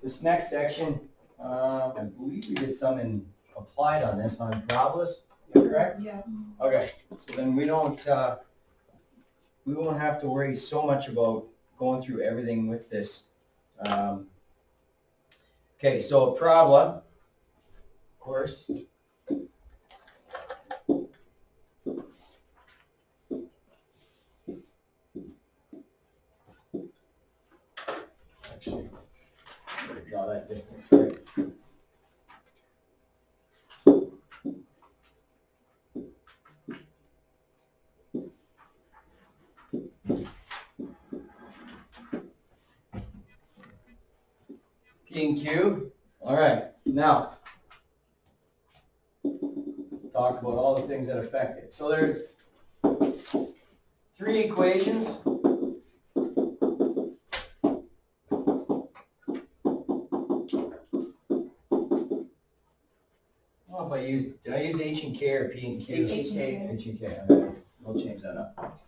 this next section, I believe we did some in applied on this on parabolas. Correct? Yeah. Okay. So then we won't have to worry so much about going through everything with this. Okay. So a parabola, of course. Actually, I'm going to draw that difference, right? P and Q. All right. Now, let's talk about all the things that affect it. So there's 3 equations. Did I use H and K or P and Q? H and K. H and K. Okay. We'll change that up.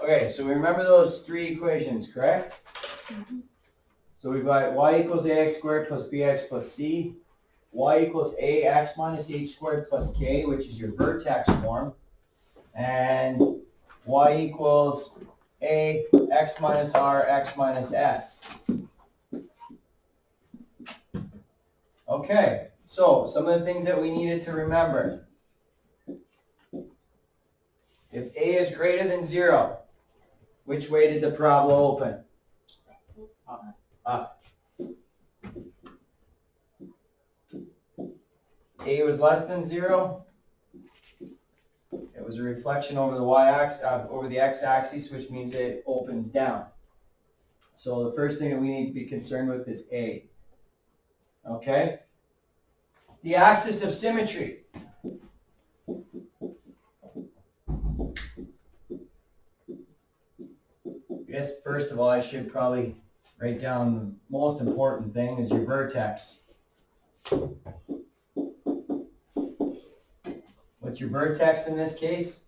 Okay, so we remember those 3 equations, correct? Mm-hmm. So we've got y equals ax squared plus bx plus c, y equals ax minus h squared plus k, which is your vertex form, and y equals a x minus r x minus s. Okay, so some of the things that we needed to remember. If a is greater than 0, which way did the parabola open? Up. A was less than 0. It was a reflection over the y-axis, over the x-axis, which means it opens down. So the first thing that we need to be concerned with is A. Okay? The axis of symmetry. I guess first of all, I should probably write down the most important thing is your vertex. What's your vertex in this case?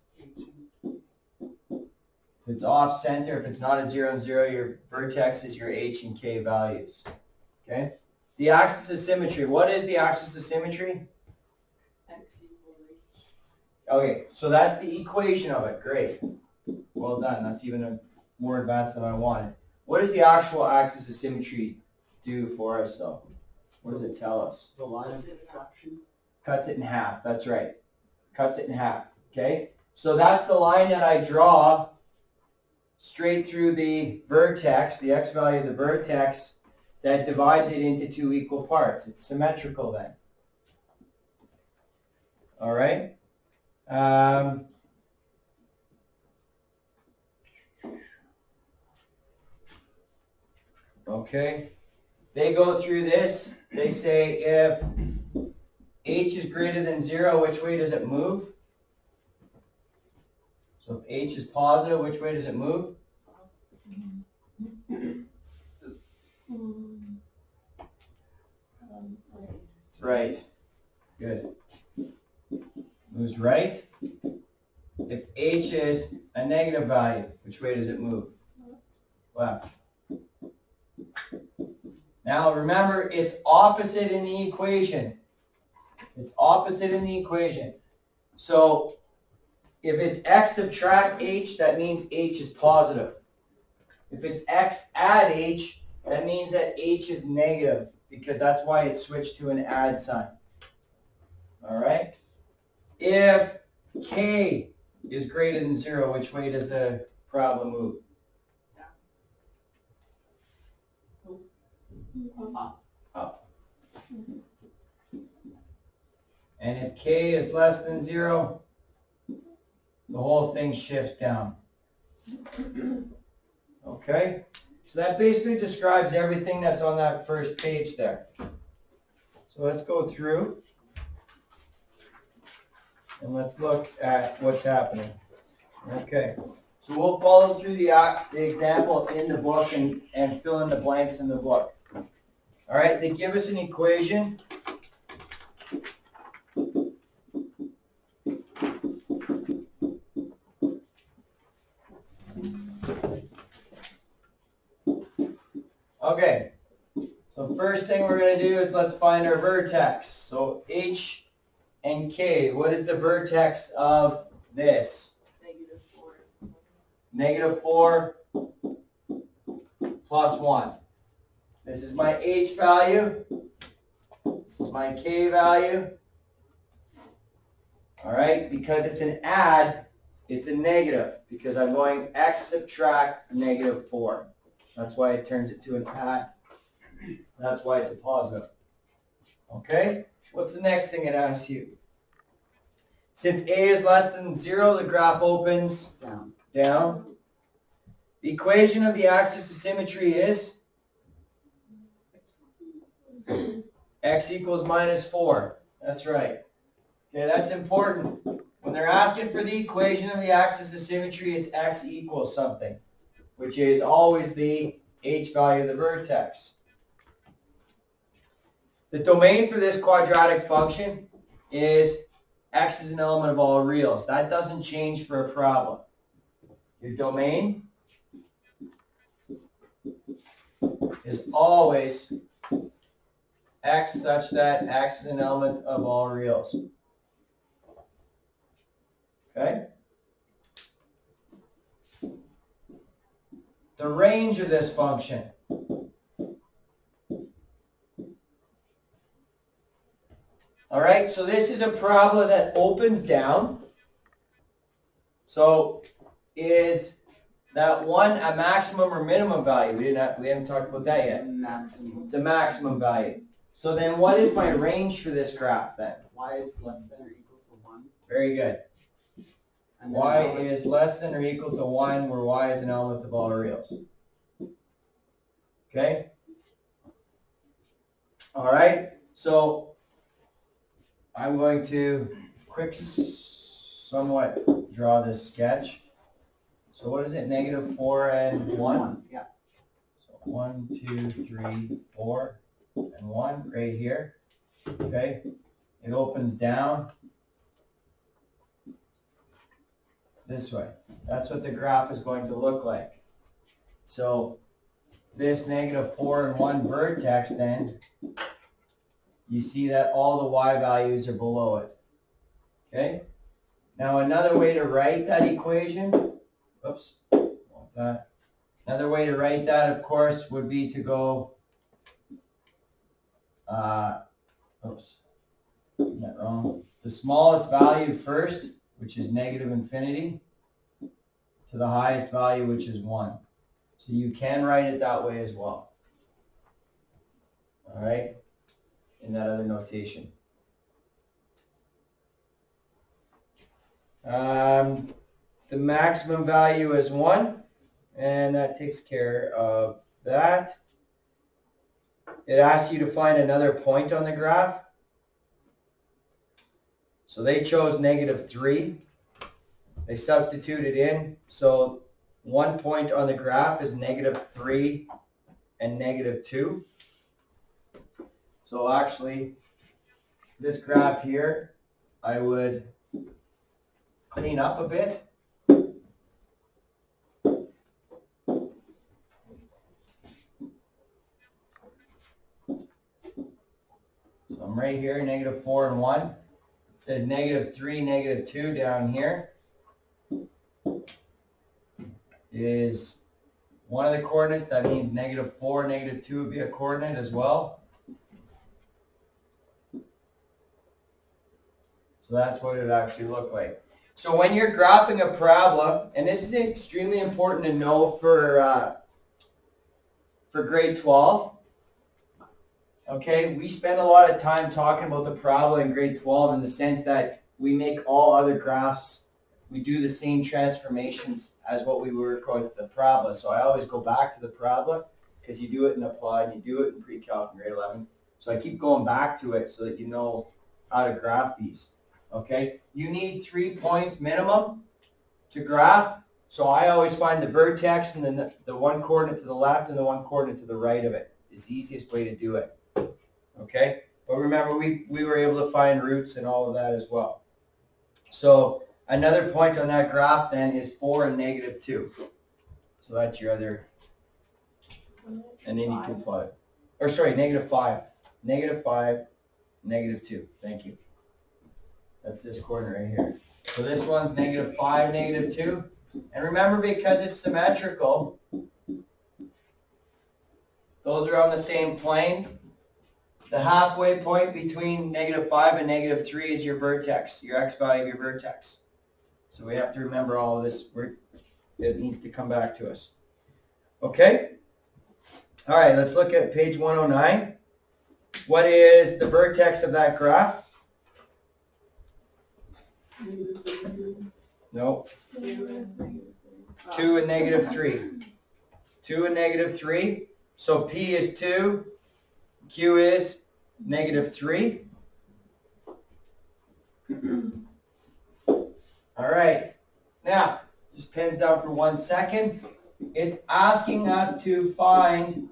If it's off center, if it's not at 0 and 0, your vertex is your H and K values. Okay? The axis of symmetry. What is the axis of symmetry? X equals H. Okay, so that's the equation of it. Great. Well done. That's even more advanced than I wanted. What does the actual axis of symmetry do for us, though? What does it tell us? The line of refraction. Cuts it in half. That's right. Cuts it in half. Okay? So that's the line that I draw straight through the vertex, the x value of the vertex, that divides it into 2 equal parts. It's symmetrical then. All right? Okay. They go through this. They say if h is greater than 0, which way does it move? So if h is positive, which way does it move? Right. Good. Moves right. If h is a negative value, which way does it move? Left. Now remember, it's opposite in the equation. It's opposite in the equation. So if it's x subtract h, that means h is positive. If it's x add h, that means that h is negative, because that's why it switched to an add sign. All right? If k is greater than 0, which way does the parabola move? Up. And if k is less than 0, the whole thing shifts down. Okay? So that basically describes everything that's on that first page there. So let's go through and let's look at what's happening. Okay. So we'll follow through the example in the book and fill in the blanks in the book. All right, they give us an equation. Okay, so first thing we're going to do is let's find our vertex. So H and K, what is the vertex of this? -4. -4 plus 1. This is my H value. This is my K value. All right, because it's an add, it's a negative because I'm going X subtract -4. That's why it turns it to an add. That's why it's a positive. Okay, what's the next thing it asks you? Since A is less than 0, the graph opens down. The equation of the axis of symmetry is X equals -4. That's right. Okay, that's important. When they're asking for the equation of the axis of symmetry, it's X equals something, which is always the H value of the vertex. The domain for this quadratic function is X is an element of all reals. That doesn't change for a problem. Your domain is always X such that X is an element of all reals. Okay? The range of this function. All right, so this is a parabola that opens down. So is that one a maximum or minimum value? We haven't talked about that yet. Maximum. It's a maximum value. So then what is my range for this graph then? Y is less than or equal to 1. Very good. And then Y now it's- is less than or equal to 1, where Y is an element of all reals. Okay? All right, so I'm going to somewhat draw this sketch. So what is it, -4 and 1? Yeah. So 1, 2, 3, 4, and 1 right here. Okay, it opens down this way. That's what the graph is going to look like. So this -4 and 1 vertex then, you see that all the Y values are below it. Okay? Now another way to write that equation, oops, want that. Another way to write that, of course, would be to go, oops, got that wrong. The smallest value first, which is -infinity, to the highest value, which is 1. So you can write it that way as well. All right? In that other notation. The maximum value is 1, and that takes care of that. It asks you to find another point on the graph. So they chose -3. They substituted in, so one point on the graph is -3 and -2. So actually, this graph here, I would clean up a bit. So I'm right here, -4 and 1. It says -3, -2 down here is one of the coordinates. That means -4, -2 would be a coordinate as well. So that's what it would actually look like. So when you're graphing a parabola, and this is extremely important to know for grade 12, okay, we spend a lot of time talking about the parabola in grade 12 in the sense that we make all other graphs, we do the same transformations as what we work with the parabola. So I always go back to the parabola because you do it in applied, you do it in pre-calc in grade 11. So I keep going back to it so that you know how to graph these. Okay, you need 3 points minimum to graph. So I always find the vertex and then the one coordinate to the left and the one coordinate to the right of it. It's the easiest way to do it. Okay, But remember, we were able to find roots and all of that as well. So another point on that graph then is 4 and negative 2. So that's your other, and then you can plot it. Or sorry, negative 5. Negative 5, negative 2. Thank you. That's this corner right here. So this one's negative 5, negative 2. And remember, because it's symmetrical, those are on the same plane. The halfway point between negative 5 and negative 3 is your vertex, your x value of your vertex. So we have to remember all of this. It needs to come back to us. Okay? All right, let's look at page 109. What is the vertex of that graph? No. 2 and negative 3. 2 and negative 3. So P is 2. Q is negative 3. All right. Now, just pens down for 1 second. It's asking us to find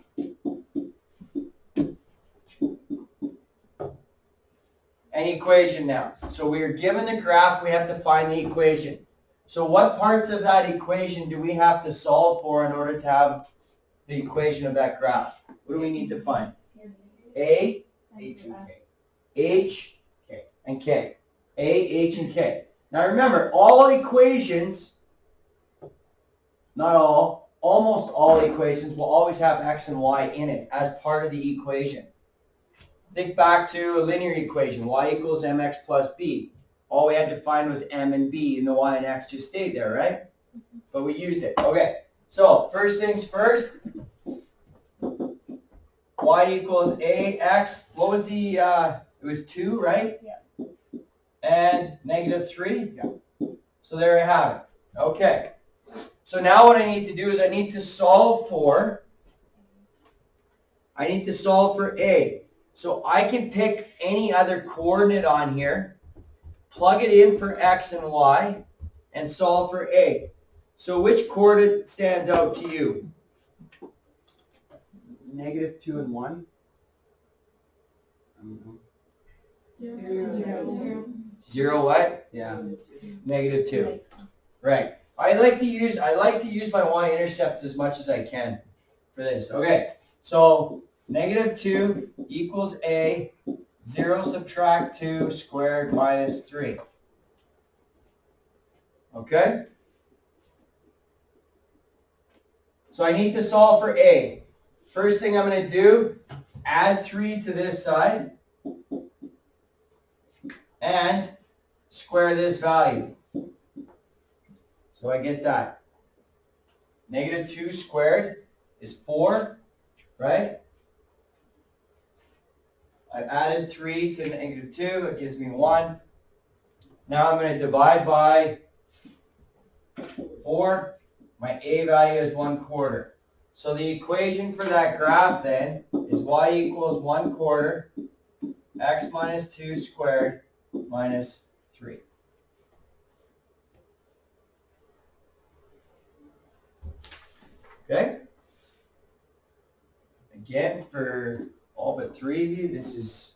an equation now. So we are given the graph, we have to find the equation. So what parts of that equation do we have to solve for in order to have the equation of that graph? What do we need to find? A, H and K. H, and K. A, H, and K. Now remember, all equations, not all, almost all equations will always have x and y in it as part of the equation. Think back to a linear equation, y equals mx plus b. All we had to find was m and b, and the y and x just stayed there, right? But we used it. Okay, so first things first, y equals ax. What was the, it was 2, right? Yeah. And negative 3? Yeah. So there you have it. Okay. So now what I need to do is I need to solve for A. So I can pick any other coordinate on here, plug it in for x and y, and solve for A. So which coordinate stands out to you? Negative 2 and 1. 0 what? Yeah. Negative 2. Right. I like to use my y-intercept as much as I can for this. Okay. So negative 2 equals A. 0 subtract 2 squared minus 3. Okay? So I need to solve for A. First thing I'm going to do, add 3 to this side and square this value. So I get that. Negative 2 squared is 4, right? I've added 3 to negative 2. It gives me 1. Now I'm going to divide by 4. My A value is 1/4. So the equation for that graph then is y equals 1/4 x minus 2 squared minus 3. Okay? Again, for all but 3 of you, this is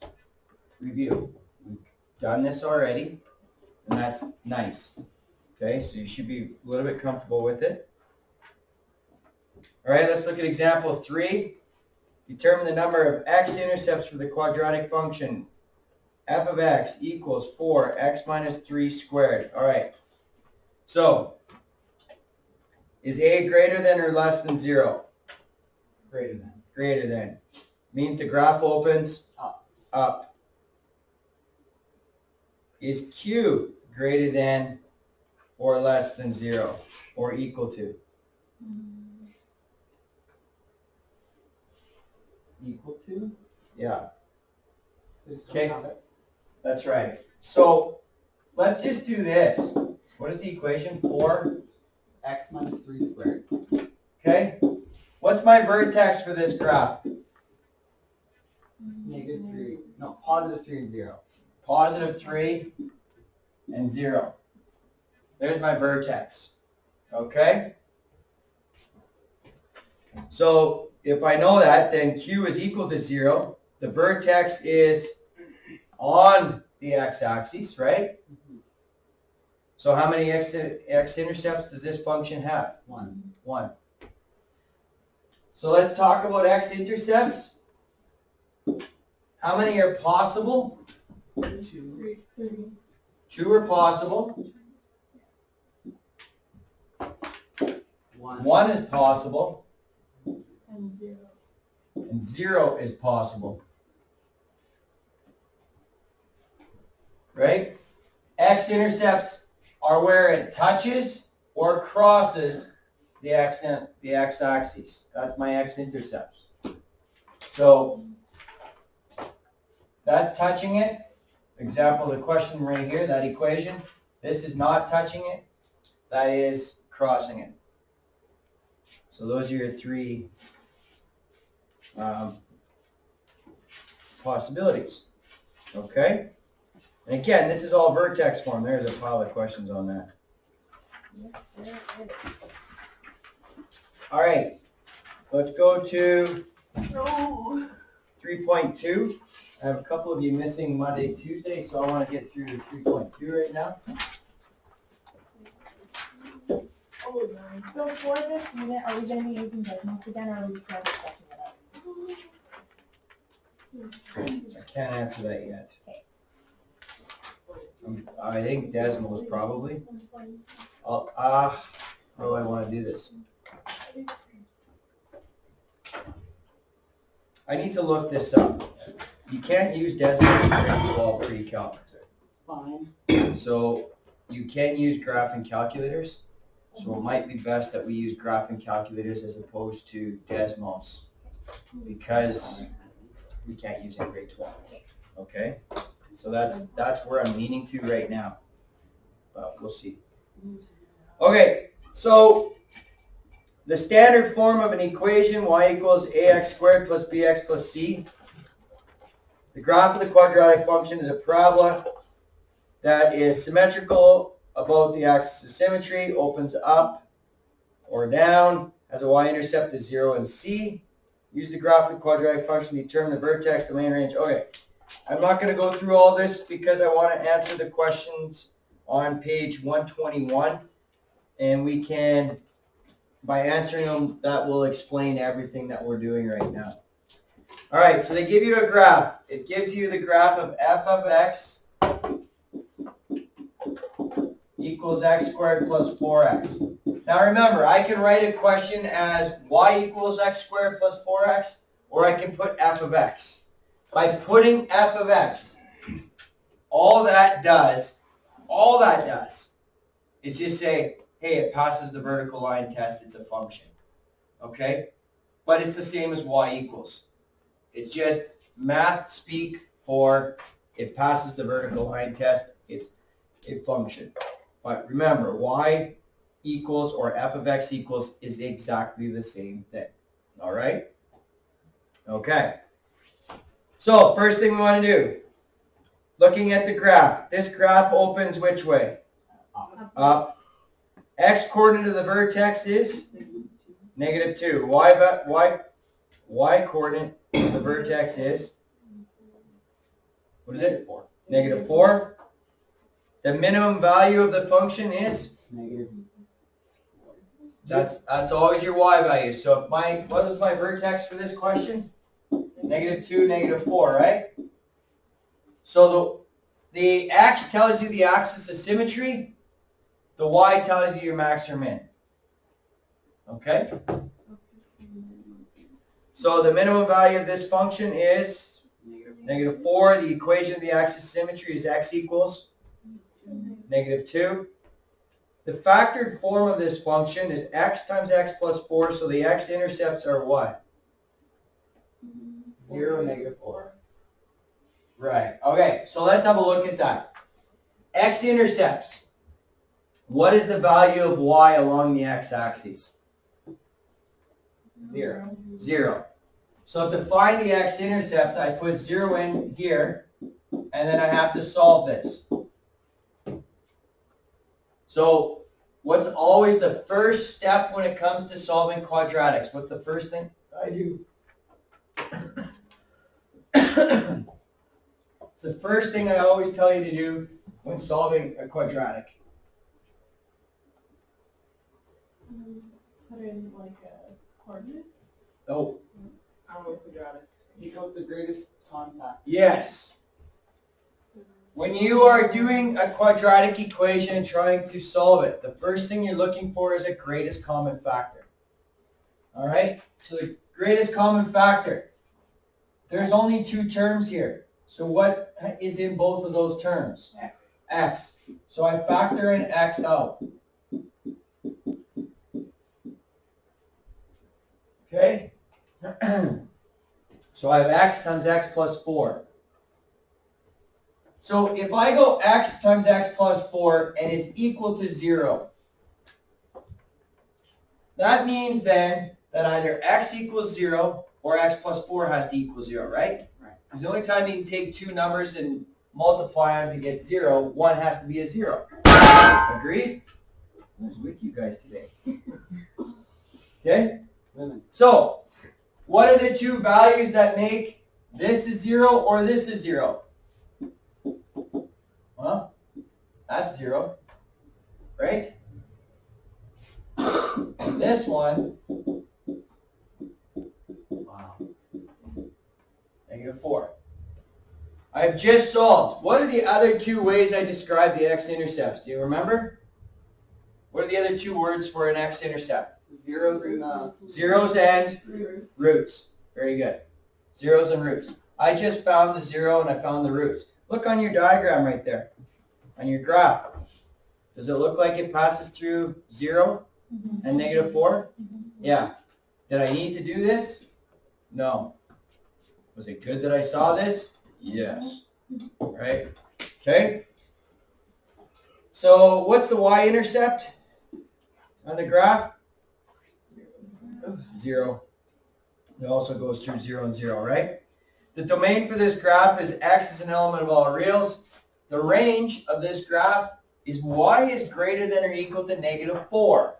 review. We've done this already, and that's nice. Okay, so you should be a little bit comfortable with it. All right, let's look at example 3. Determine the number of x-intercepts for the quadratic function f of x equals 4x minus 3 squared. All right, so is A greater than or less than 0? Greater than. Greater than. Means the graph opens Up. Up. Is Q greater than or less than 0 or equal to? Equal to? Yeah, So just Okay. have it. that's right. So let's just do this. What is the equation for? X minus 3 squared. Okay. What's my vertex for this graph? Negative 3. No, positive 3 and 0. Positive 3 and 0. There's my vertex. Okay? So if I know that, then Q is equal to 0. The vertex is on the x-axis, right? So how many x-intercepts does this function have? One. 1. So let's talk about x-intercepts. How many are possible? 2. 2 are possible. 1. 1 is possible. And 0. And 0 is possible. Right? X-intercepts are where it touches or crosses the x-axis. That's my x-intercepts. So that's touching it. Example of the question right here, that equation. This is not touching it. That is crossing it. So those are your 3 possibilities. Okay? And again, this is all vertex form. There's a pile of questions on that. All right. Let's go to 3.2. I have a couple of you missing Monday, Tuesday, so I want to get through 3.2 right now. So for this unit, are we going to be using Desmos again, or are we just going to discussing it out? I can't answer that yet. I think Desmos probably. How do I want to do this? I need to look this up. You can't use Desmos in grade 12 pre-calc. Fine. So you can use graphing calculators. So it might be best that we use graphing calculators as opposed to Desmos because we can't use it in grade 12. Okay? So that's where I'm leaning to right now. But we'll see. Okay, so the standard form of an equation, y equals ax squared plus bx plus c. The graph of the quadratic function is a parabola that is symmetrical about the axis of symmetry, opens up or down, has a y-intercept of 0 and c. Use the graph of the quadratic function to determine the vertex, domain, range. Okay, I'm not going to go through all this because I want to answer the questions on page 121. And we can, by answering them, that will explain everything that we're doing right now. All right, so they give you a graph. It gives you the graph of f of x equals x squared plus 4x. Now remember, I can write a question as y equals x squared plus 4x, or I can put f of x. By putting f of x, all that does is just say, hey, it passes the vertical line test, it's a function. Okay? But it's the same as y equals. It's just math speak for it passes the vertical line test, it's a function. But remember, y equals or f of x equals is exactly the same thing. All right? Okay. So first thing we want to do, looking at the graph. This graph opens which way? Up. X coordinate of the vertex is -2. Y coordinate of the vertex is, what is it? -4. The minimum value of the function is? That's always your y value. So what was my vertex for this question? -2, -4, right? So the x tells you the axis of symmetry. The y tells you your max or min. Okay? So the minimum value of this function is -4. The equation of the axis of symmetry is x equals -2. The factored form of this function is x times x plus 4, so the x-intercepts are what? 0, -4. Right. Okay, so let's have a look at that. X-intercepts. What is the value of y along the x-axis? 0. 0. So to find the x-intercepts, I put 0 in here, and then I have to solve this. So what's always the first step when it comes to solving quadratics? What's the first thing I do? It's the first thing I always tell you to do when solving a quadratic. Put in like a coordinate. Oh, I don't know quadratic. Take out the greatest common factor. yes. When you are doing a quadratic equation and trying to solve it, the first thing you're looking for is a greatest common factor. All right? So the greatest common factor, there's only two terms here. So what is in both of those terms? X. X. So I factor in X out. Okay? So I have X times X plus 4. So if I go X times X plus 4 and it's equal to 0, that means then that either X equals 0 or X plus 4 has to equal 0, right? Right. Because the only time you can take two numbers and multiply them to get 0, one has to be a 0. Agreed? Who's with you guys today? Okay? So, what are the two values that make this is 0 or this is 0? Well, that's 0, right? And this one, wow, -4. I've just solved. What are the other two ways I describe the x-intercepts? Do you remember? What are the other two words for an x-intercept? Zeros and Zeros and roots. Very good. Zeros and roots. I just found the 0 and I found the roots. Look on your diagram right there, on your graph. Does it look like it passes through 0 and -4? Yeah. Did I need to do this? No. Was it good that I saw this? Yes. Right? Okay. So what's the y-intercept on the graph? 0. It also goes through 0 and 0, right? The domain for this graph is x is an element of all reals. The range of this graph is y is greater than or equal to -4,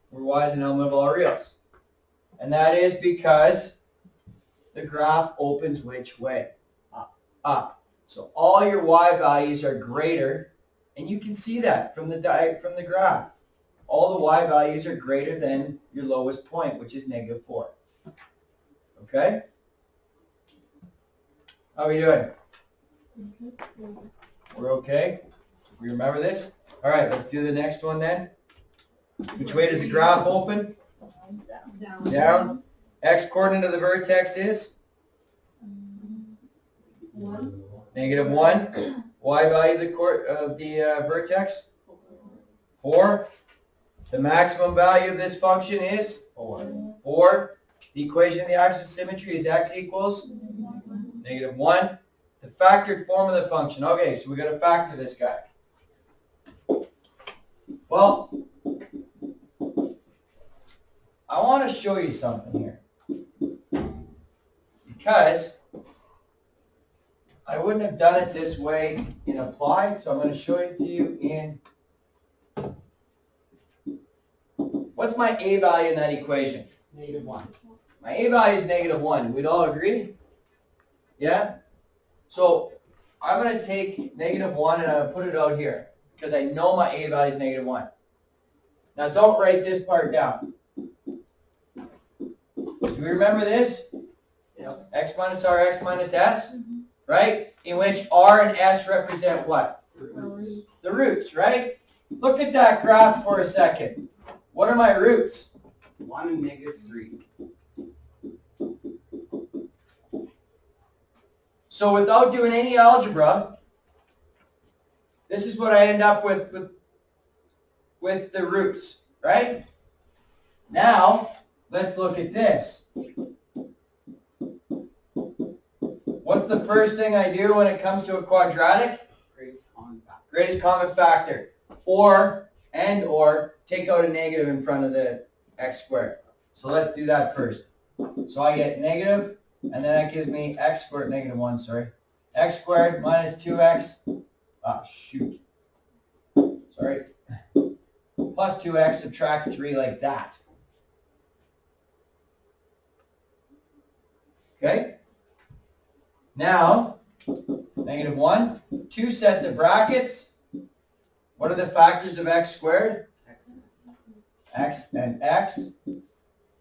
where y is an element of all reals. And that is because the graph opens which way? Up. So all your y values are greater, and you can see that from the graph. All the y values are greater than your lowest point, which is -4. Okay? How are we doing? We're okay? We remember this? All right, let's do the next one then. Which way does the graph open? Down. X coordinate of the vertex is? -1. Y value of the vertex? 4. The maximum value of this function is? 4. The equation of the axis of symmetry is x equals? -1. The factored form of the function. Okay, so we got to factor this guy. Well, I want to show you something here. Because I wouldn't have done it this way in applied, so I'm going to show it to you in... What's my a value in that equation? -1. My a value is -1. We'd all agree? Yeah? So I'm going to take -1 and I'm going to put it out here because I know my a value is -1. Now don't write this part down. Do we remember this? Yep. X minus r, x minus s, right? In which r and s represent what? The roots, right? Look at that graph for a second. What are my roots? 1 and -3. So without doing any algebra, this is what I end up with the roots, right? Now, let's look at this. What's the first thing I do when it comes to a quadratic? Greatest common factor. Greatest common factor. Or take out a negative in front of the x squared. So let's do that first. So I get negative, and then that gives me x squared, -1, sorry. X squared minus 2x, shoot. Sorry. Plus 2x, subtract 3 like that. Okay? Now, Negative 1. 2 sets of brackets. What are the factors of x squared? X and x.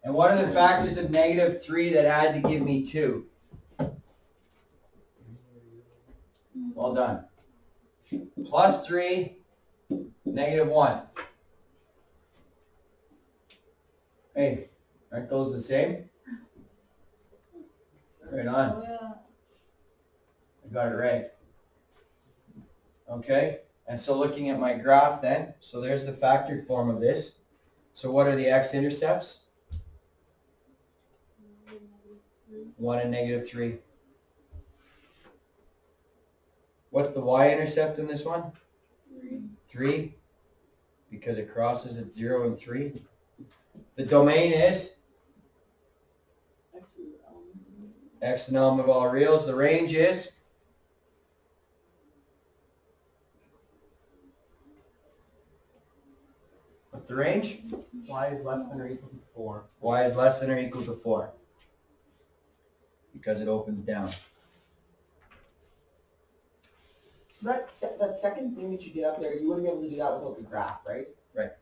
And what are the factors of negative 3 that add to give me 2? Well done. Plus 3, negative 1. Hey, aren't those the same? Right on. Oh, yeah. I got it right. Okay, and so looking at my graph then, so there's the factored form of this. So what are the x-intercepts? 1 and negative 3. What's the y-intercept in this one? 3, because it crosses at 0 and 3. The domain is x and element of all reals. The range is what's the range? Y is less than or equal to 4. Y is less than or equal to 4 because it opens down. So that second thing that you did up there, you wouldn't be able to do that without the graph, right? Right.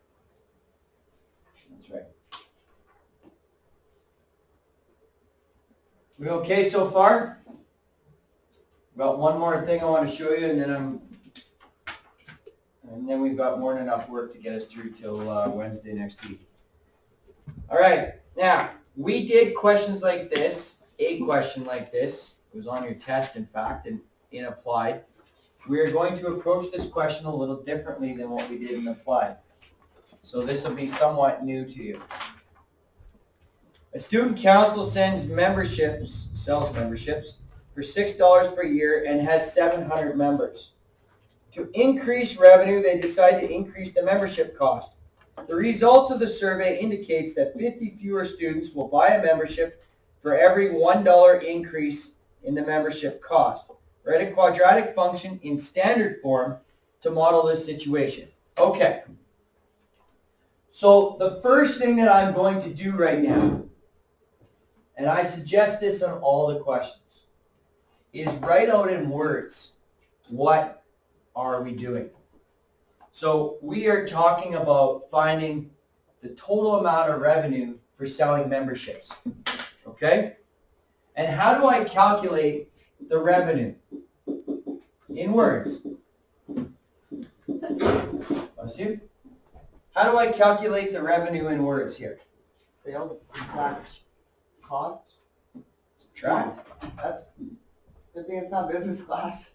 That's right. We okay so far? Got one more thing I want to show you, and then we've got more than enough work to get us through till Wednesday next week. All right, now we did questions like this. A question like this, it was on your test, in fact, and in applied. We are going to approach this question a little differently than what we did in applied. So this will be somewhat new to you. A student council sells memberships for $6 per year and has 700 members. To increase revenue, they decide to increase the membership cost. The results of the survey indicates that 50 fewer students will buy a membership for every $1 increase in the membership cost. Write a quadratic function in standard form to model this situation. Okay. So the first thing that I'm going to do right now, and I suggest this on all the questions, is write out in words, what are we doing? So we are talking about finding the total amount of revenue for selling memberships. Okay? And how do I calculate the revenue? In words. Bless you. How do I calculate the revenue in words here? Sales, subtract cost. Subtract. That's good thing it's not business class.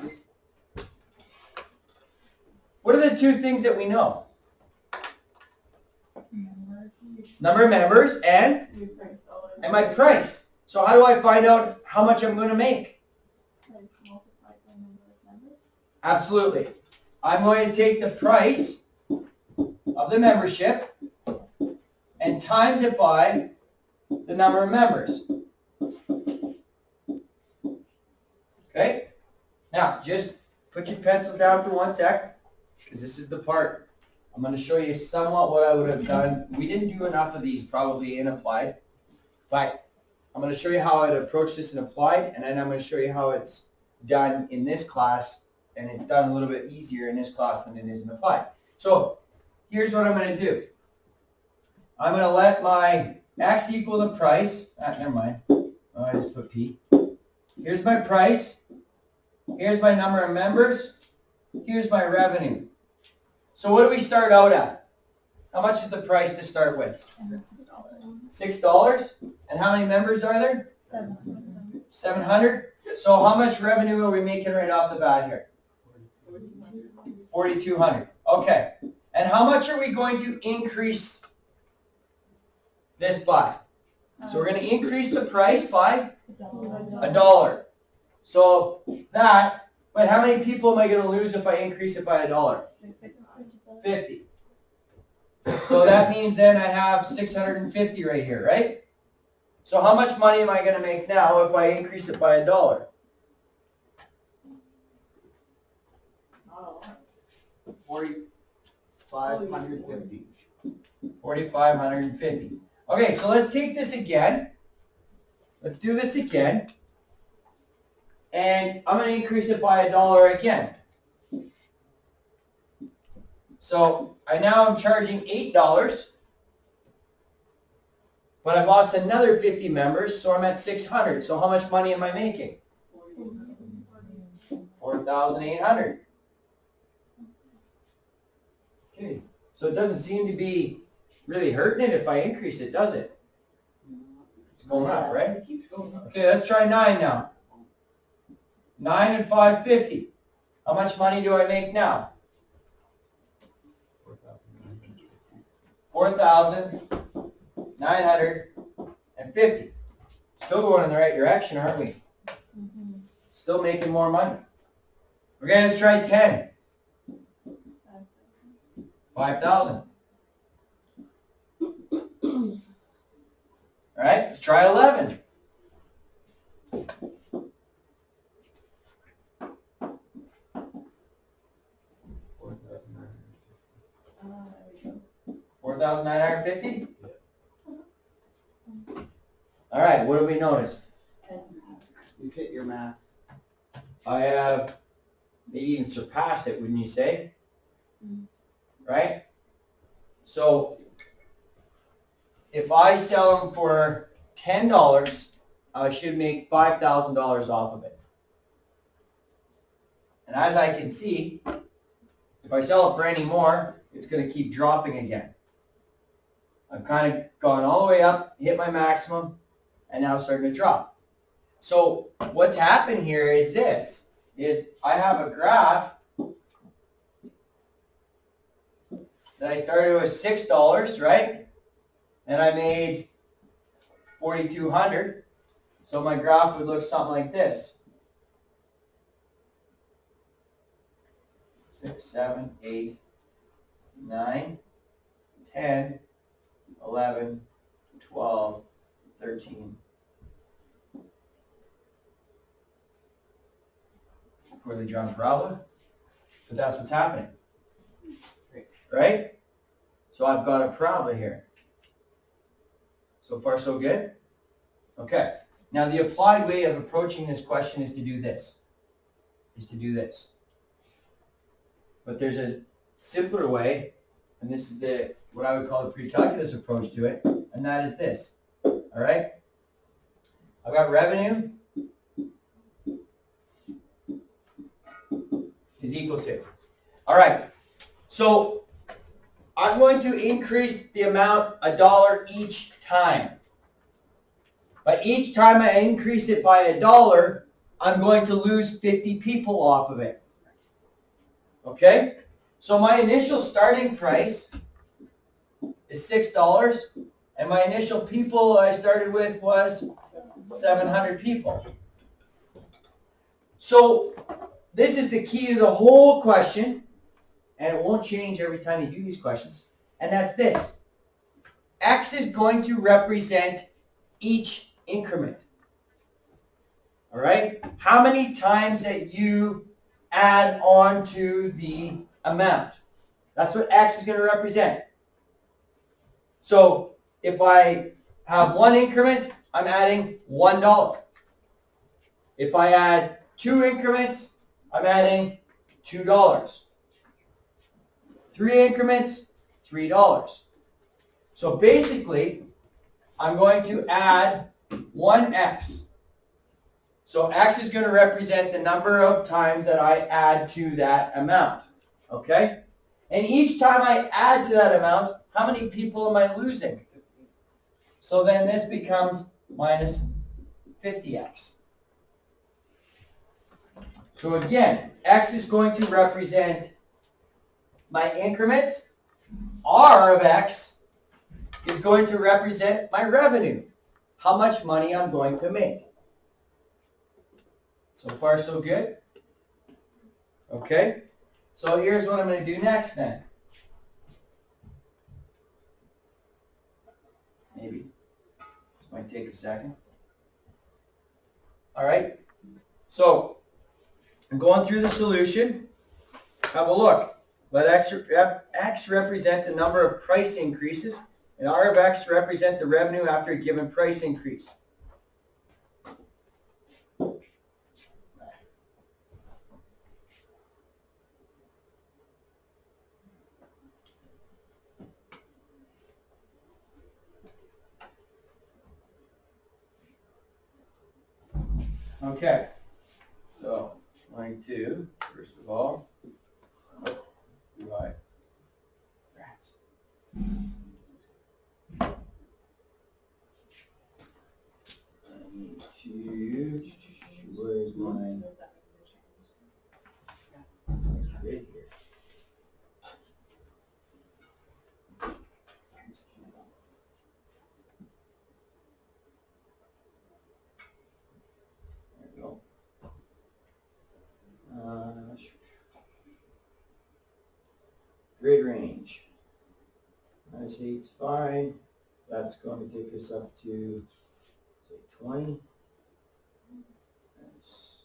Just What are the two things that we know? Members. Number of members and Your price dollars. my price. So how do I find out how much I'm going to make? Price multiplied by number of members. Absolutely. I'm going to take the price of the membership and times it by the number of members. Okay? Now, just put your pencils down for 1 sec, because this is the part. I'm going to show you somewhat what I would have done. We didn't do enough of these probably in applied, but I'm going to show you how I'd approach this in applied, and then I'm going to show you how it's done in this class, and it's done a little bit easier in this class than it is in applied. So here's what I'm going to do. I'm going to let my x equal the price. Never mind. Oh, I just put P. Here's my price. Here's my number of members. Here's my revenue. So what do we start out at? How much is the price to start with? And $6. $6. And how many members are there? 700. 700. So how much revenue are we making right off the bat here? 4,200. Okay. And how much are we going to increase this by? So we're going to increase the price by $1. So that, but how many people am I going to lose if I increase it by $1? 50. So that means then I have 650 right here, right? So how much money am I going to make now if I increase it by $1? Not a lot. 4,550. 4,550. Okay, so let's take this again. Let's do this again. and I'm going to increase it by $1 again. So now I'm charging $8, but I've lost another 50 members, so I'm at 600. So how much money am I making? 4,800. Okay, so it doesn't seem to be really hurting it if I increase it, does it? It's going up, right? It keeps going up. Okay, let's try 9 now. 9 and 550. How much money do I make now? 4,950. Still going in the right direction, aren't we? Still making more money. Okay, let's try 10. 5,000. All right, let's try 11. $4,950? All right, what have we noticed? You've hit your math. I have maybe even surpassed it, wouldn't you say? Right? So if I sell them for $10, I should make $5,000 off of it. And as I can see, if I sell it for any more, it's going to keep dropping again. I've kind of gone all the way up, hit my maximum, and now it's starting to drop. So what's happened here is this, is I have a graph that I started with $6, right? And I made 4,200. So my graph would look something like this. 6, 7, 8, 9, 10, 11, 12, 13. Poorly drawn parabola, but that's what's happening. Right? So I've got a parabola here. So far so good? Okay. Now the applied way of approaching this question is to do this. But there's a simpler way, and this is what I would call the pre-calculus approach to it, and that is this. All right? I've got revenue is equal to. All right. So I'm going to increase the amount $1 each time. But each time I increase it by $1, I'm going to lose 50 people off of it. Okay? So my initial starting price is $6, and my initial people I started with was 700 people. So this is the key to the whole question, and it won't change every time you do these questions, and that's this. X is going to represent each increment. All right? How many times that you add on to the amount. That's what X is going to represent. So if I have one increment, I'm adding $1. If I add 2 increments, I'm adding $2. 3 increments, $3. So basically, I'm going to add 1x. So x is going to represent the number of times that I add to that amount. Okay? And each time I add to that amount, how many people am I losing? So then this becomes minus 50x. So again, x is going to represent my increments. R of x is going to represent my revenue. How much money I'm going to make. So far, so good? Okay. So here's what I'm going to do next then. Maybe. This might take a second. All right. So I'm going through the solution. Have a look. Let x represent the number of price increases, and R of x represent the revenue after a given price increase. Okay, so line 2, first of all, right. Rats. I need to, where's my, right here. There we go. Grid range. Minus 8's fine. That's going to take us up to, say, 20. That's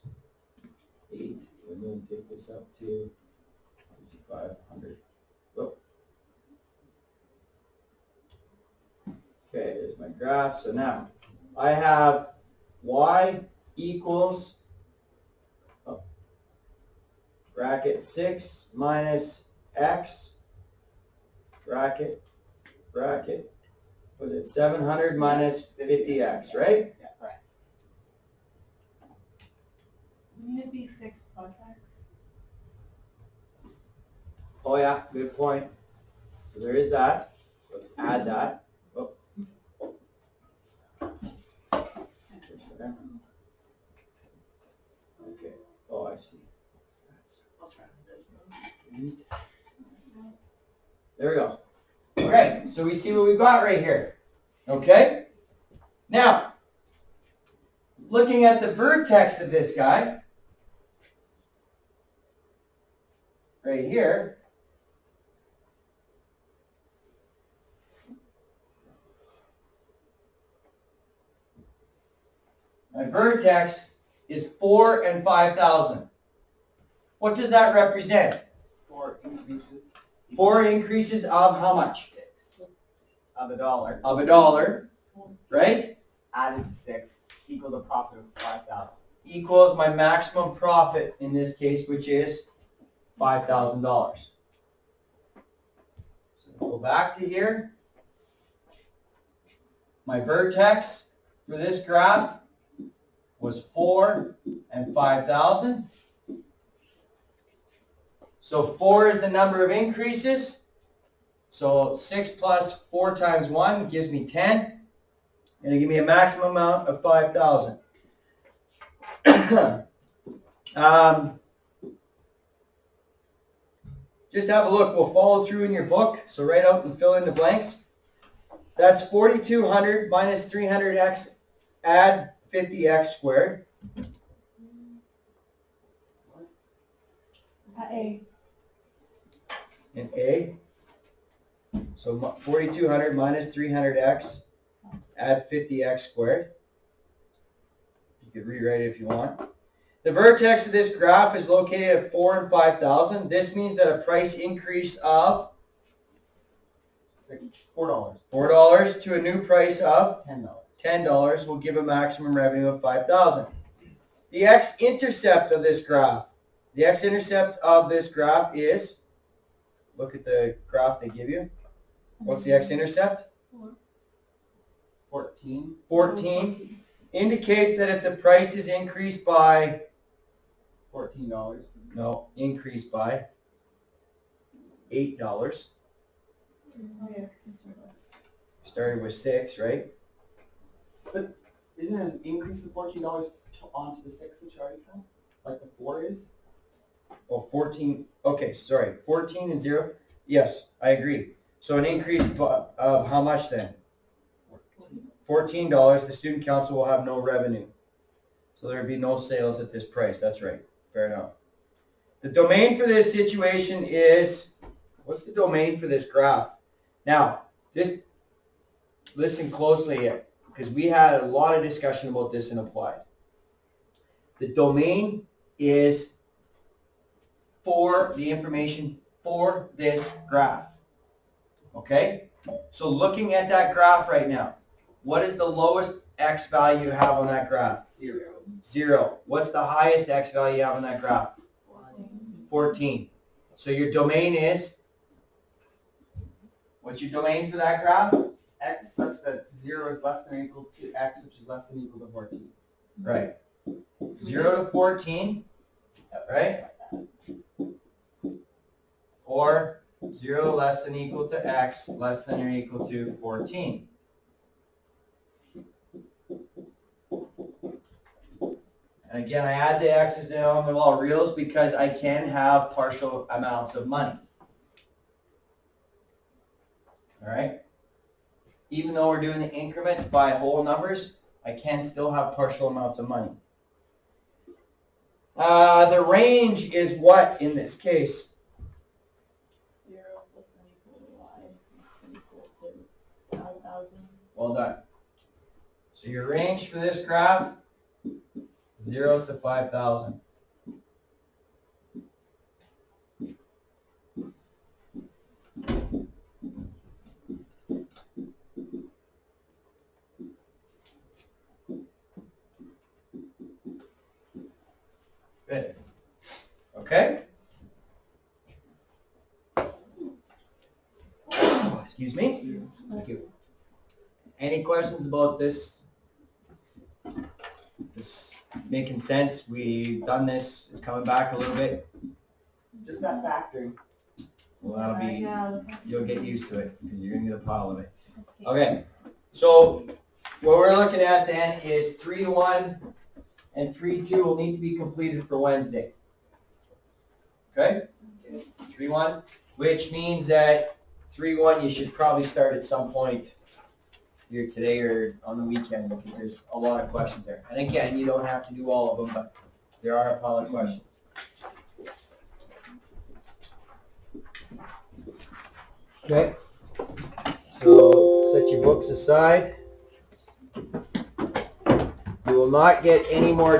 8. And then take this up to 5,500. Oh. Okay, there's my graph. So now I have y equals bracket 6 minus x bracket was it 700 minus 50x, right? Yeah, right. Wouldn't it be 6 plus X? Oh yeah, good point. So there is that. Let's add that. Oh. Okay. Oh, I see. I'll try. There we go. Okay, so we see what we've got right here. Okay? Now, looking at the vertex of this guy, right here, my vertex is 4 and 5,000. What does that represent? 4 increases. 4 increases of how much? 6. Of $1. Of $1, right? Added to 6 equals a profit of 5,000. Equals my maximum profit in this case, which is $5,000. So go back to here. My vertex for this graph was 4 and 5,000. So 4 is the number of increases. So 6 plus 4 times 1 gives me 10. And it give me a maximum amount of 5,000. Just have a look. We'll follow through in your book. So write out and fill in the blanks. That's 4,200 minus 300x, add 50x squared. A. In A. So 4,200 minus 300x, add 50x squared. You could rewrite it if you want. The vertex of this graph is located at 4 and 5,000. This means that a price increase of $4. $4 to a new price of $10. $10 will give a maximum revenue of 5,000. The x-intercept of this graph. The x-intercept of this graph is, look at the graph they give you. What's the x-intercept? 14. 14. Indicates that if the price is increased by $14. No, increased by $8. Oh, yeah, 'cause it's sort of- Started with 6, right? But isn't it an increase of $14 onto the 6 that you already found? Like the 4 is? Oh, 14. Okay, sorry. 14 and 0. Yes, I agree. So an increase of how much then? $14. The student council will have no revenue. So there would be no sales at this price. That's right. Fair enough. The domain for this situation is, what's the domain for this graph? Now, just listen closely here, because we had a lot of discussion about this in Applied. The domain is for the information for this graph. Okay? So looking at that graph right now, what is the lowest x value you have on that graph? 0. 0. What's the highest x value you have on that graph? 14. So your domain is, what's your domain for that graph? X such that 0 is less than or equal to X, which is less than or equal to 14. Right. 0 to 14, right? Or 0 less than equal to x less than or equal to 14. And again, I add the x's and on the all reals because I can have partial amounts of money. All right? Even though we're doing the increments by whole numbers, I can still have partial amounts of money. The range is what in this case? 0 is less than equal to y, less than equal to 5,000. Well done. So your range for this graph, 0 to 5,000. Good. Okay. Excuse me. Thank you. Any questions about this? This making sense? We've done this. It's coming back a little bit. Just that factoring. Well, that'll be, Yeah. you'll get used to it because you're gonna get a pile of it. Okay. So what we're looking at then is 3-1 and 3-2 will need to be completed for Wednesday. Okay? 3-1, which means that 3-1 you should probably start at some point either today or on the weekend because there's a lot of questions there. And again, you don't have to do all of them, but there are a pile of questions. Okay. So set your books aside. You will not get any more